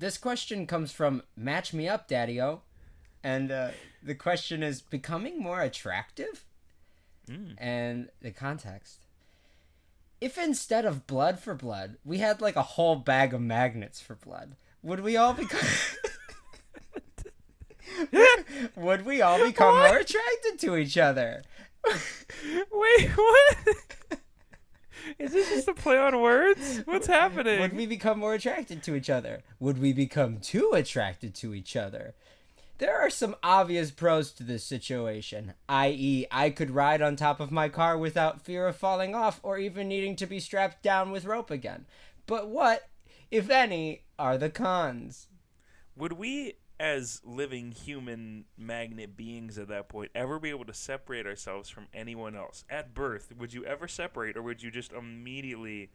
This question comes from Match Me Up, Daddy-O. And the question is, becoming more attractive? And the context. If instead of blood for blood, we had like a whole bag of magnets for blood, would we all become... would we all become more attracted to each other? Wait, what? Is this just a play on words? What's happening? Would we become more attracted to each other? Would we become too attracted to each other? There are some obvious pros to this situation, i.e., I could ride on top of my car without fear of falling off or even needing to be strapped down with rope again. But what, if any, are the cons? Would we, as living human magnet beings at that point, ever be able to separate ourselves from anyone else? At birth, would you ever separate, or would you just immediately,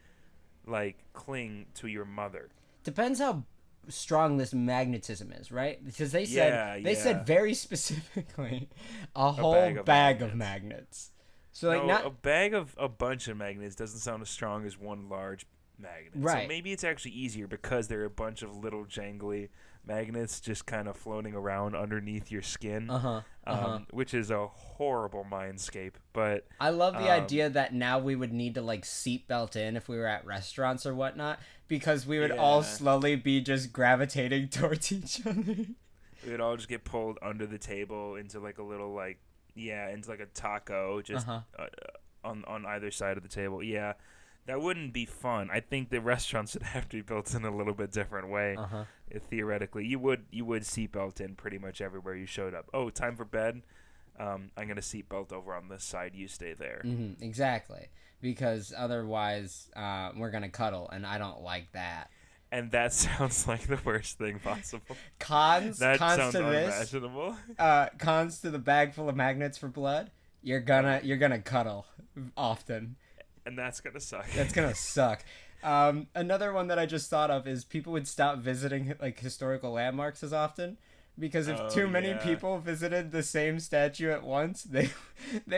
cling to your mother? Depends how strong this magnetism is, right? Because they said very specifically a whole bag of magnets. So a bag of a bunch of magnets doesn't sound as strong as one large magnet. Right. So maybe it's actually easier because there are a bunch of little jangly magnets just kind of floating around underneath your skin, which is a horrible mindscape. But I love the idea that now we would need to seatbelt in if we were at restaurants or whatnot, because we would all slowly be just gravitating towards each other. We would all just get pulled under the table into a little into a taco just on either side of the table. Yeah. That wouldn't be fun. I think the restaurants would have to be built in a little bit different way. Theoretically, you would seatbelt in pretty much everywhere you showed up. Oh, time for bed. I'm gonna seatbelt over on this side. You stay there. Exactly, because otherwise, we're gonna cuddle, and I don't like that. And that sounds like the worst thing possible. Cons sounds to unimaginable. This. Cons to the bag full of magnets for blood. You're gonna cuddle often. And that's gonna suck. That's gonna suck. Another one that I just thought of is people would stop visiting historical landmarks as often, because if too many people visited the same statue at once, they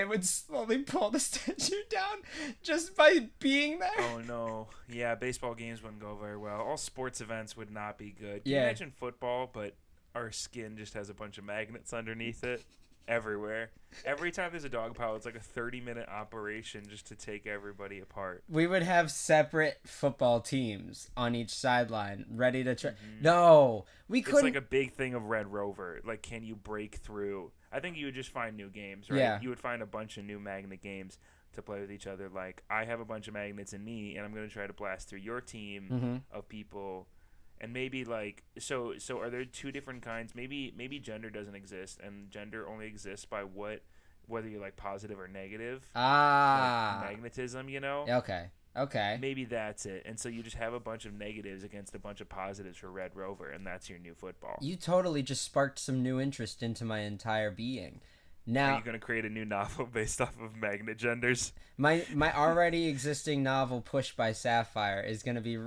would slowly pull the statue down just by being there. Oh no. Yeah, baseball games wouldn't go very well. All sports events would not be good. Can you imagine football, but our skin just has a bunch of magnets underneath it? Everywhere. Every time there's a dog pile, it's like a 30-minute operation just to take everybody apart. We would have separate football teams on each sideline ready to try. No, we couldn't. It's like a big thing of Red Rover. Can you break through? I think you would just find new games, right? Yeah. You would find a bunch of new magnet games to play with each other. I have a bunch of magnets in me, and I'm going to try to blast through your team of people. And maybe so are there two different kinds? Maybe gender doesn't exist, and gender only exists by whether you're positive or negative. Magnetism, Okay. Maybe that's it. And so you just have a bunch of negatives against a bunch of positives for Red Rover, and that's your new football. You totally just sparked some new interest into my entire being. Now, are you going to create a new novel based off of magnet genders? My already existing novel, Push by Sapphire, is going to be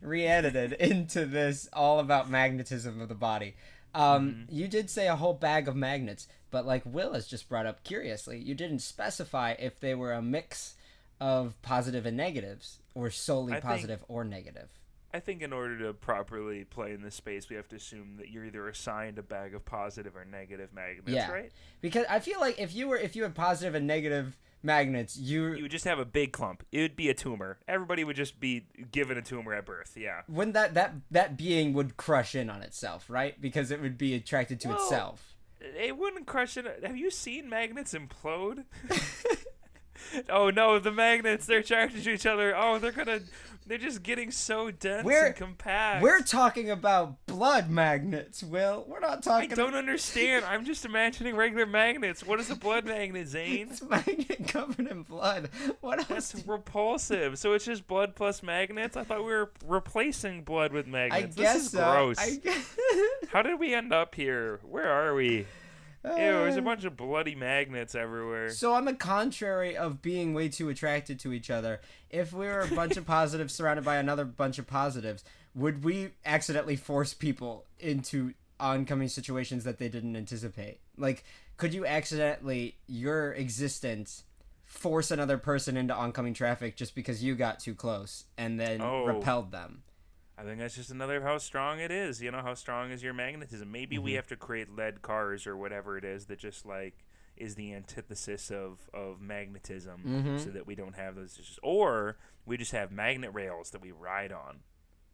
re-edited into this all about magnetism of the body. You did say a whole bag of magnets, but Will has just brought up curiously, you didn't specify if they were a mix of positive and negatives, or solely positive or negative. I think in order to properly play in this space, we have to assume that you're either assigned a bag of positive or negative magnets, right? Because I feel like if you had positive and negative magnets, you would just have a big clump. It would be a tumor. Everybody would just be given a tumor at birth. Yeah. When that being would crush in on itself, right? Because it would be attracted to itself. It wouldn't crush in. Have you seen magnets implode? Oh no, the magnets, they're attracted to each other. Oh, they're just getting so dense and compact. We're talking about blood magnets, Will. We're not talking... I don't understand. I'm just imagining regular magnets. What is a blood magnet, Zane? It's a magnet covered in blood. What else? That's repulsive. So it's just blood plus magnets? I thought we were replacing blood with magnets. This is gross. How did we end up here? Where are we? Ew, there's a bunch of bloody magnets everywhere. So on the contrary of being way too attracted to each other, if we were a bunch of positives surrounded by another bunch of positives, would we accidentally force people into oncoming situations that they didn't anticipate? Could you accidentally, your existence, force another person into oncoming traffic just because you got too close and then repelled them? I think that's just another how strong it is. You know, how strong is your magnetism? Maybe we have to create lead cars or whatever it is that just like is the antithesis of magnetism, so that we don't have those issues. Or we just have magnet rails that we ride on.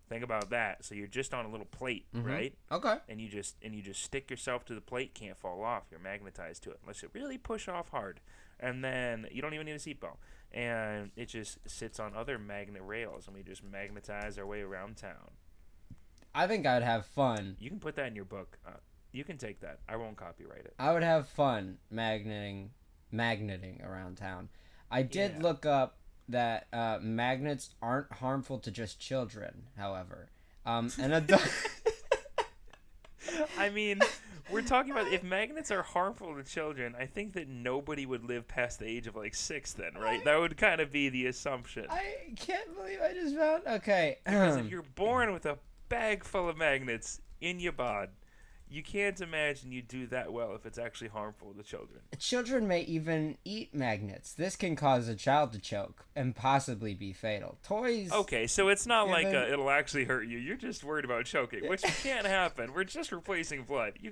Think about that. So you're just on a little plate, right? Okay. And you just stick yourself to the plate, can't fall off. You're magnetized to it unless you really push off hard. And then you don't even need a seatbelt. And it just sits on other magnet rails, and we just magnetize our way around town. I think I'd have fun. You can put that in your book. You can take that. I won't copyright it. I would have fun magneting around town. I did look up that magnets aren't harmful to just children, however. An adult... I mean, we're talking about if magnets are harmful to children, I think that nobody would live past the age of like 6 then, right? That would kind of be the assumption. I can't believe I just found... Okay. Because if you're born with a bag full of magnets in your bod, you can't imagine you do that well if it's actually harmful to children. Children may even eat magnets. This can cause a child to choke and possibly be fatal. Toys... Okay, so it's not like it'll actually hurt you. You're just worried about choking, which can't happen. We're just replacing blood. You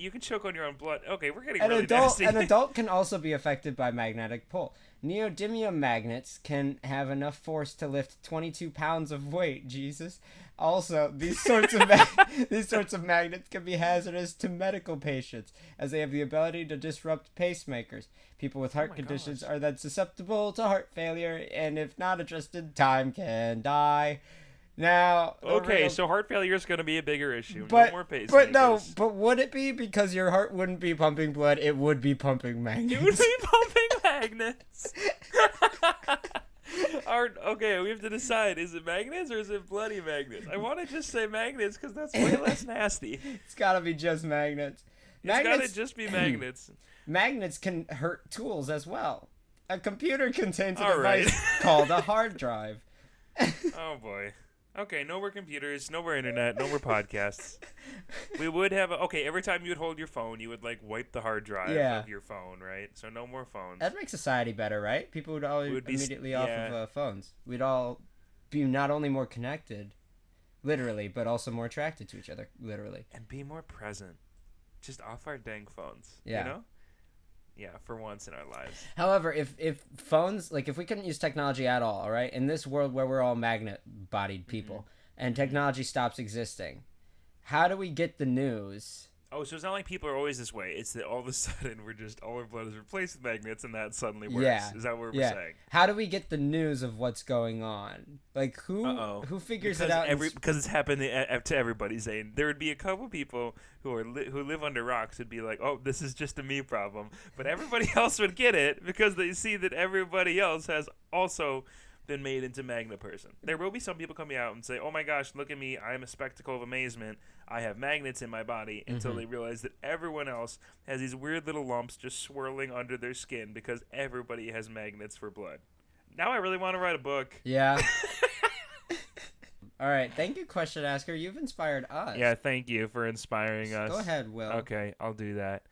can choke on your own blood. Okay, we're getting really nasty. An adult can also be affected by magnetic pull. Neodymium magnets can have enough force to lift 22 pounds of weight. Jesus. Also, these sorts of magnets can be hazardous to medical patients, as they have the ability to disrupt pacemakers. People with heart conditions are then susceptible to heart failure, and if not addressed in time, can die. Now, okay, so heart failure is going to be a bigger issue. No more pacemakers. But would it be because your heart wouldn't be pumping blood? It would be pumping magnets. It would be pumping magnets. Okay, we have to decide: is it magnets or is it bloody magnets? I want to just say magnets because that's way less nasty. It's got to be just magnets. It's got to just be magnets. Magnets can hurt tools as well. A computer contains a device called a hard drive. Oh boy. Okay, no more computers, no more internet, no more podcasts. We would have every time you would hold your phone, you would like wipe the hard drive of your phone, right? So no more phones. That makes society better, right? People would all immediately off of phones. We'd all be not only more connected, literally, but also more attracted to each other, literally. And be more present. Just off our dang phones, you know? Yeah, for once in our lives. However, if phones, like if we couldn't use technology at all right, in this world where we're all magnet-bodied people, and technology stops existing, how do we get the news? Oh, so it's not like people are always this way. It's that all of a sudden all our blood is replaced with magnets, and that suddenly works. Yeah. Is that what we're saying? How do we get the news of what's going on? Like who figures it out? Because it's happening to everybody, Zane. There would be a couple people who live under rocks who'd be like, "Oh, this is just a me problem," but everybody else would get it because they see that everybody else has also been made into magnet person. There will be some people coming out and say, "Oh my gosh, look at me! I am a spectacle of amazement. I have magnets in my body," until they realize that everyone else has these weird little lumps just swirling under their skin because everybody has magnets for blood. Now I really want to write a book. Yeah. All right. Thank you, question asker. You've inspired us. Yeah, thank you for inspiring us. Go ahead, Will. Okay, I'll do that.